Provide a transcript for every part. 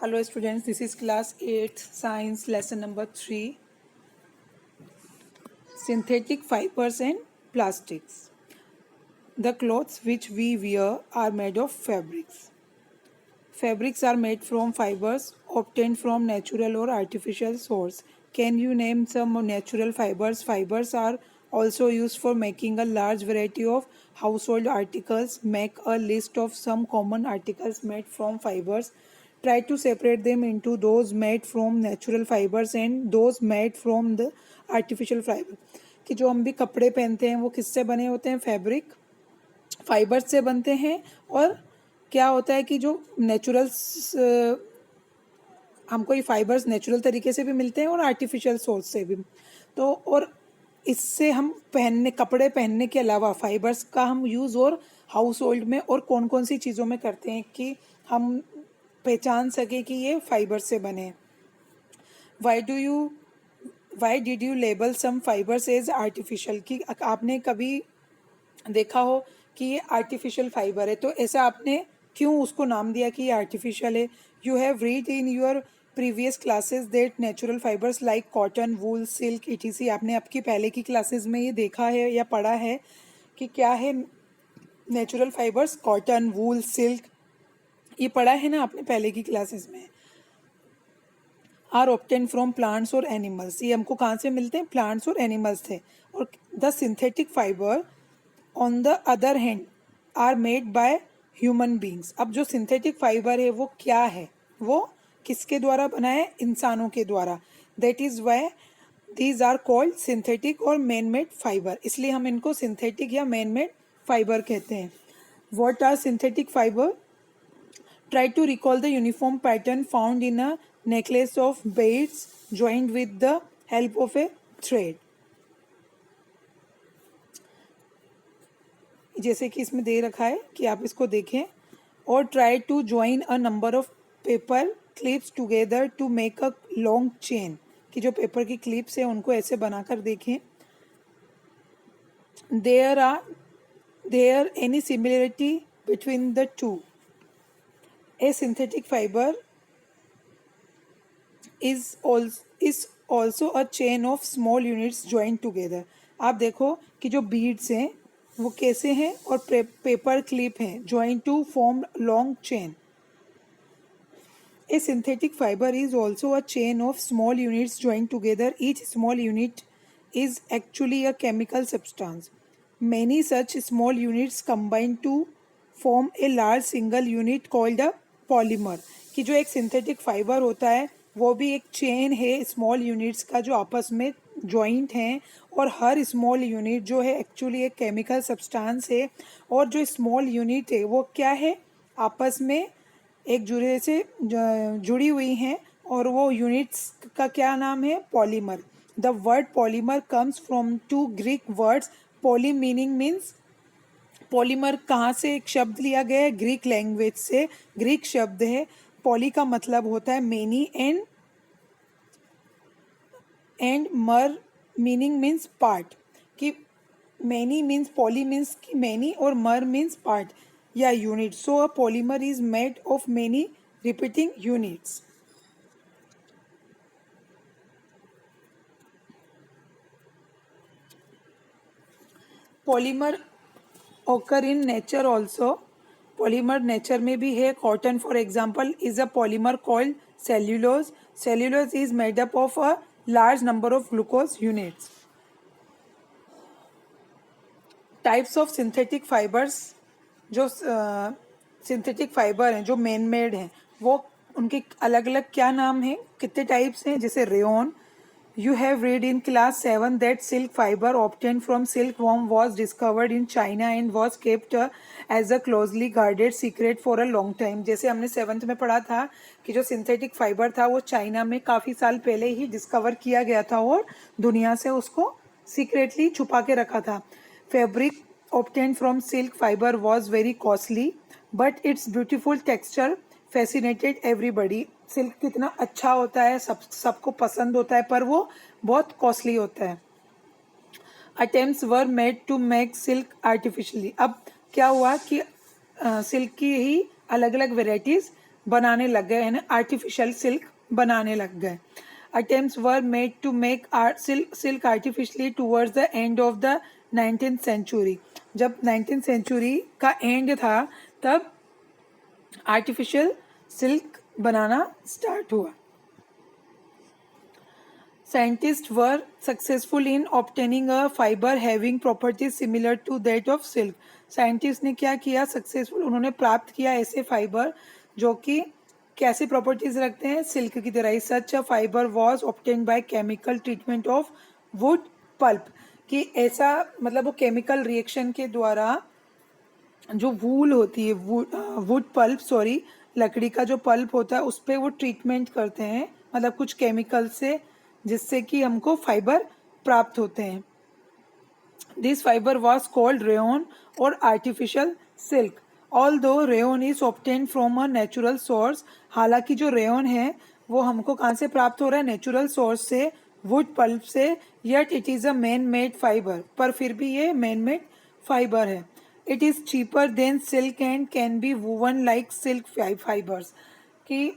Hello students, this is class 8 science lesson number 3 synthetic fibers and plastics. The clothes which we wear are made of fabrics. Fabrics are made from fibers obtained from natural or artificial source. Can you name some natural fibers? Fibers are also used for making a large variety of household articles. Make a list of some common articles made from fibers. Try to separate them into those made from natural fibers and those made from the artificial fiber. कि जो हम भी कपड़े पहनते हैं वो किससे बने होते हैं? फैब्रिक फाइबर से बनते हैं। और क्या होता है कि जो नेचुरल हमको ये फाइबर्स नेचुरल तरीके से भी मिलते हैं और आर्टिफिशियल सोर्स से भी। तो और इससे हम कपड़े पहनने के अलावा फाइबर्स का हम यूज़ और हाउस होल्ड में और कौन कौन सी चीज़ों में करते हैं कि हम पहचान सके कि ये फाइबर से बने हैं। Why did you label some fibres as artificial? कि आपने कभी देखा हो कि ये आर्टिफिशियल फाइबर है तो ऐसा आपने क्यों उसको नाम दिया कि ये आर्टिफिशियल है? You have read in your previous classes that natural fibres like cotton, wool, silk etc.. आपने आपकी पहले की क्लासेस में ये देखा है या पढ़ा है कि क्या है नेचुरल फाइबर्स? कॉटन, वूल, सिल्क, ये पढ़ा है ना आपने पहले की क्लासेस में। आर ऑब्टेन फ्रॉम प्लांट्स और एनिमल्स, ये हमको कहाँ से मिलते हैं? प्लांट्स और एनिमल्स थे। और the synthetic fibre on the other hand are made by human beings. अब जो सिंथेटिक फाइबर है वो क्या है? वो किसके द्वारा बना है? इंसानों के द्वारा। That is why these are called synthetic और मैन मेड फाइबर, इसलिए हम इनको सिंथेटिक या मैन मेड फाइबर कहते हैं। What are synthetic fibre? Try to recall the uniform pattern found in a necklace of beads joined with the help of a thread. जैसे कि इसमें दे रखा है कि आप इसको देखें। और try to join a number of paper clips together to make a long chain, कि जो पेपर की क्लिप्स है उनको ऐसे बनाकर देखें। There any similarity between the two? A synthetic fiber is also a chain of small units joined together. आप देखो कि जो बीड्स हैं वो कैसे हैं और पेपर क्लिप हैं, joined to form long chain. A synthetic fiber is also a chain of small units joined together. Each small unit is actually a chemical substance. Many such small units combine to form a large single unit called a polymer. कि जो एक synthetic fibre होता है वो भी एक chain है small units का जो आपस में जॉइंट हैं, और हर स्मॉल यूनिट जो है एक्चुअली एक केमिकल सब्सटेंस है। और जो स्मॉल यूनिट है वो क्या है? आपस में एक जुड़े से जुड़ी हुई हैं, और वो यूनिट्स का क्या नाम है? Polymer. The word polymer comes from two Greek words. Poly meaning means polymer कहाँ से एक शब्द लिया गया है? ग्रीक लैंग्वेज से। ग्रीक शब्द है। पॉली का मतलब होता है मेनी, एंड मर मीनिंग मीन्स पार्ट। कि मेनी मीन्स पॉली मीन्स कि मेनी और मर मीन्स पार्ट या unit. So a polymer is made of many repeating units. Polymer occur in nature also. Polymer nature में भी है। Cotton for example is a polymer called cellulose. Cellulose is made up of a large number of glucose units. Types of synthetic fibres, जो synthetic fibre हैं जो man made हैं वो उनके अलग अलग क्या नाम हैं? कितने टाइप्स हैं? जैसे rayon. You have read in class 7 that silk fiber obtained from silkworm was discovered in China and was kept as a closely guarded secret for a long time. जैसे हमने 7th में पढ़ा था कि जो सिंथेटिक फाइबर था वो China में काफ़ी साल पहले ही डिस्कवर किया गया था और दुनिया से उसको सीक्रेटली छुपा के रखा था। Fabric obtained from silk fiber was very costly, but its beautiful texture fascinated everybody. Silk कितना अच्छा होता है, सबको पसंद होता है, पर वो बहुत कॉस्टली होता है। Attempts were made to make silk artificially. अब क्या हुआ कि सिल्क की ही अलग अलग वेराइटीज़ बनाने लग गए, यानी आर्टिफिशियल सिल्क बनाने लग गए. Attempts were made to make silk artificially towards the end of the 19th century. जब 19th century का एंड था तब आर्टिफिशियल सिल्क बनाना स्टार्ट हुआ. Scientists were successful in obtaining a fiber having properties similar to that of silk. Scientist ने क्या किया, successful उन्होंने प्राप्त किया ऐसे फाइबर जो कि कैसे प्रॉपर्टीज रखते हैं, सिल्क की तरह. Such a fibre was obtained by chemical treatment of wood pulp. कि ऐसा मतलब वो केमिकल रिएक्शन के द्वारा जो वूल होती है, वुड पल्प सॉरी, लकड़ी का जो पल्प होता है उस पर वो ट्रीटमेंट करते हैं, मतलब कुछ केमिकल से, जिससे कि हमको फाइबर प्राप्त होते हैं. This fibre was called rayon और artificial silk. Although rayon is obtained from a natural source. हालांकि जो रेयन है वो हमको कहाँ से प्राप्त हो रहा है, नेचुरल सोर्स से, वुड पल्प से. Yet it is a man made fibre, पर फिर भी ये मैन मेड फाइबर है. It is cheaper than silk and can be woven like silk fibres. कि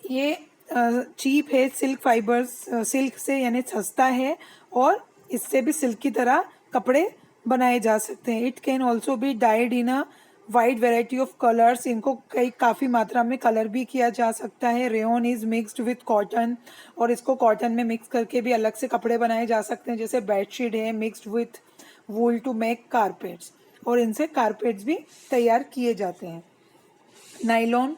ये चीप है सिल्क फाइबर्स, सिल्क से, यानी सस्ता है और इससे भी सिल्क की तरह कपड़े बनाए जा सकते हैं. It can also be died in a wide variety of colours. इनको काफ़ी मात्रा में कलर भी किया जा सकता है. Rayon is mixed with cotton, और इसको कॉटन में मिक्स करके भी अलग से कपड़े बनाए जा सकते हैं. जैसे बेडशीट है mixed with wool to make carpets, और इनसे कारपेट्स भी तैयार किए जाते हैं. नाइलॉन,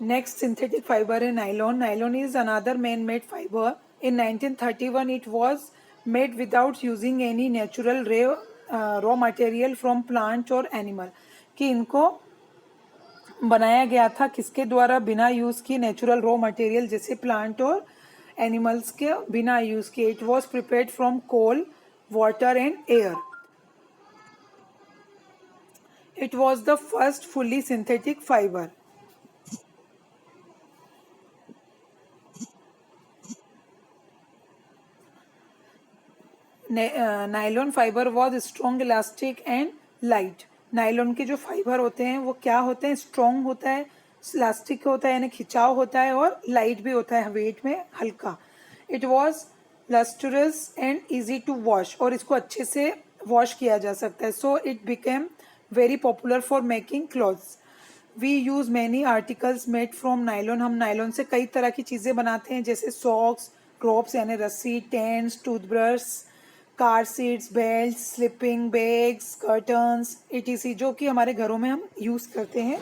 नेक्स्ट सिंथेटिक फाइबर है nylon. Nylon is another man made fibre. In 1931 it was made without using any natural raw material from plant और एनिमल. कि इनको बनाया गया था किसके द्वारा, बिना यूज़ किए नेचुरल रॉ मटेरियल जैसे प्लांट और एनिमल्स के बिना यूज़ किए. It was prepared from coal, water and air. It was the first fully synthetic fibre. Nylon fibre was strong, elastic and light. Nylon के जो फाइबर होते हैं वो क्या होते हैं, स्ट्रॉन्ग होता है, इलास्टिक होता है यानी खिंचाव होता है, और लाइट भी होता है, वेट में हल्का. It was lustrous and easy to wash, और इसको अच्छे से वॉश किया जा सकता है. So it became very popular for making clothes. We use many articles made from nylon. हम नाइलॉन से कई तरह की चीज़ें बनाते हैं, जैसे सॉक्स, क्रॉप्स यानी रस्सी, tents, toothbrush, car seats, belt, sleeping bags, curtains, etc, जो कि हमारे घरों में हम यूज़ करते हैं.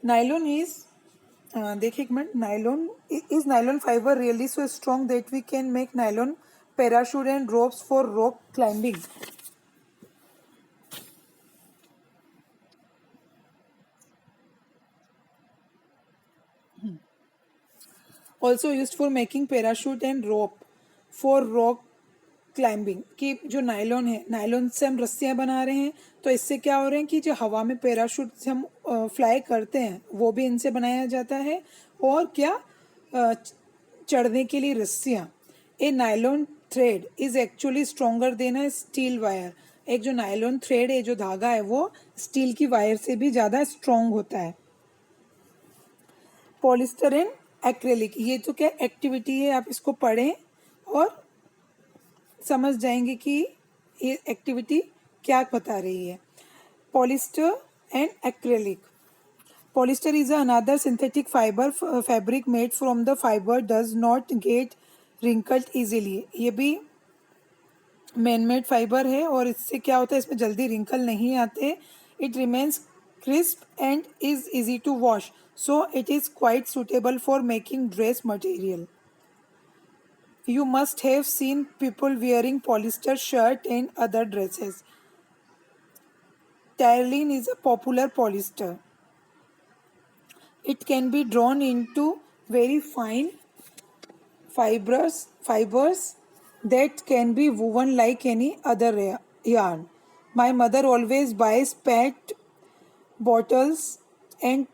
नाइलॉन इज, देखिए एक minute, nylon is nylon fibre really so strong that we can make nylon parachute and ropes for rock climbing. Also use for making parachute and rope for rock climbing. कि जो nylon है, nylon से हम रस्सियाँ बना रहे हैं, तो इससे क्या हो रहे हैं कि जो हवा में पैराशूट से हम फ्लाई करते हैं वो भी इनसे बनाया जाता है. और क्या, चढ़ने के लिए रस्सियाँ. A nylon thread is actually stronger than a steel wire. एक जो नायलॉन थ्रेड है, जो धागा है, वो स्टील की वायर से भी ज़्यादा स्ट्रोंग होता है. पॉलिस्टर एंड एक्रेलिक, ये तो क्या एक्टिविटी है, आप इसको पढ़ें और समझ जाएंगे कि ये एक्टिविटी क्या बता रही है. Polyester and acrylic. Polyester is another synthetic fibre. Fabric made from the fibre does not gate wrinkled easily. ये भी मैन मेड फाइबर है, और इससे क्या होता है, इसमें जल्दी रिंकल नहीं आते. It remains crisp and is easy to wash, so it is quite suitable for making dress material. You must have seen people wearing polyester shirt and other dresses. Terylene is a popular polyester. It can be drawn into very fine fibers that can be woven like any other yarn. My mother always buys PET bottles and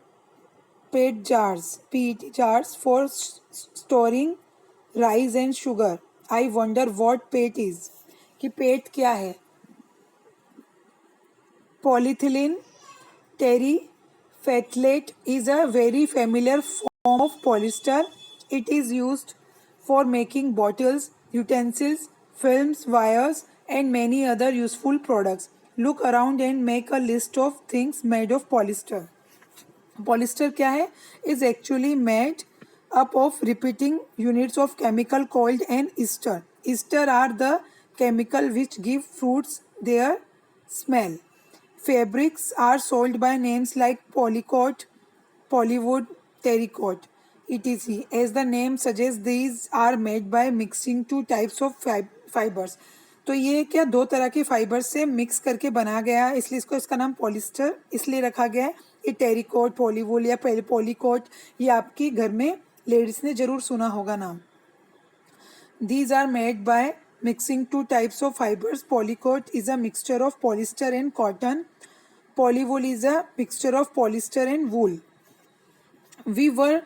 PET jars for storing rice and sugar. I wonder what PET is. कि PET क्या है? Polyethylene टेरी Fettlet is a very familiar form of polyester. It is used for making bottles, utensils, films, wires, and many other useful products. Look around and make a list of things made of polyester. Polyester क्या है? Is actually made up of repeating units of chemical called an ester. Ester are the chemical which give fruits their smell. Fabrics are sold by names like polycoat, polywood, terracotta, etc. As the name suggests, these are made by mixing two types of fibers. तो ये क्या दो तरह के fibre से mix करके बनाया गया है, इसलिए इसको इसका नाम पॉलिस्टर इसलिए रखा गया है. ये टेरिकोट, पॉलीवूल या पॉलीकोट, ये आपकी घर में लेडीज ने जरूर सुना होगा नाम. These are made by mixing two types of fibers. Polycoat is a mixture of polyester and cotton. Polywool is a mixture of polyester and wool. We wear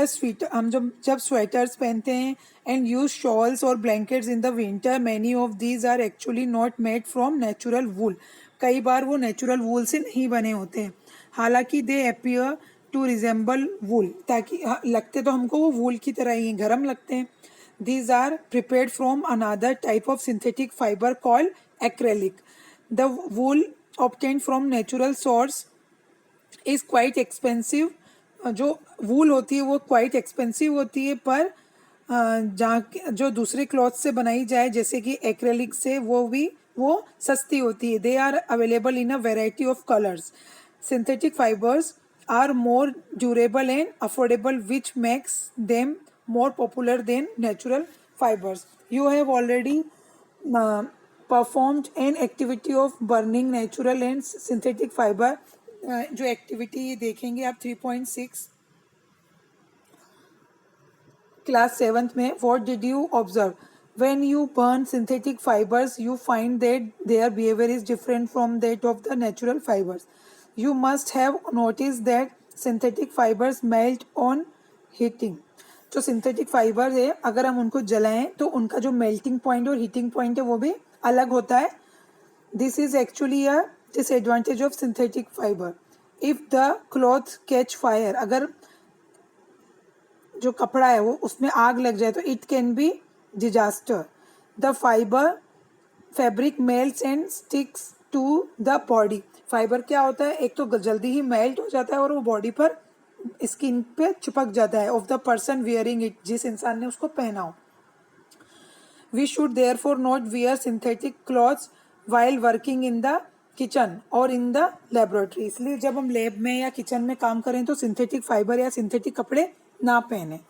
sweater, हम जब स्वेटर्स पहनते हैं and use shawls or blankets in the winter. Many of these are actually not made from natural wool. कई बार वो natural वूल से नहीं बने होते हैं, हालांकि दे appear to resemble wool, ताकि लगते तो हमको वो वूल की तरह ही गर्म लगते हैं. These are prepared from another type of synthetic fiber called acrylic. The wool obtained from natural source is quite expensive. जो वूल होती है वो क्वाइट एक्सपेंसिव होती है, पर जहाँ जो दूसरे क्लॉथ से बनाई जाए जैसे कि एक्रेलिक से वो सस्ती होती है. They are available in a variety of colours. Synthetic fibres are more durable and affordable which makes them more popular than natural fibers. You have already performed an activity of burning natural and synthetic fiber. जो activity देखेंगे आप 3.6 class 7th में. What did you observe? When you burn synthetic fibers, you find that their behavior is different from that of the natural fibers. You must have noticed that synthetic fibers melt on heating. जो synthetic fibre है अगर हम उनको जलाएं तो उनका जो melting point और हीटिंग पॉइंट है वो भी अलग होता है. This is actually a disadvantage of synthetic fibre. If the cloth catch fire, अगर जो कपड़ा है वो उसमें आग लग जाए तो it can be disaster. The fabric melts and sticks to the body. Fibre क्या होता है, एक तो जल्दी ही मेल्ट हो जाता है और वो बॉडी पर स्किन पे चिपक जाता है of the person wearing it, जिस इंसान ने उसको पहना हो. We should therefore not wear synthetic clothes while working in the kitchen और इन द लेबोरेटरी. इसलिए जब हम लैब में या किचन में काम करें तो सिंथेटिक फाइबर या सिंथेटिक कपड़े ना पहने.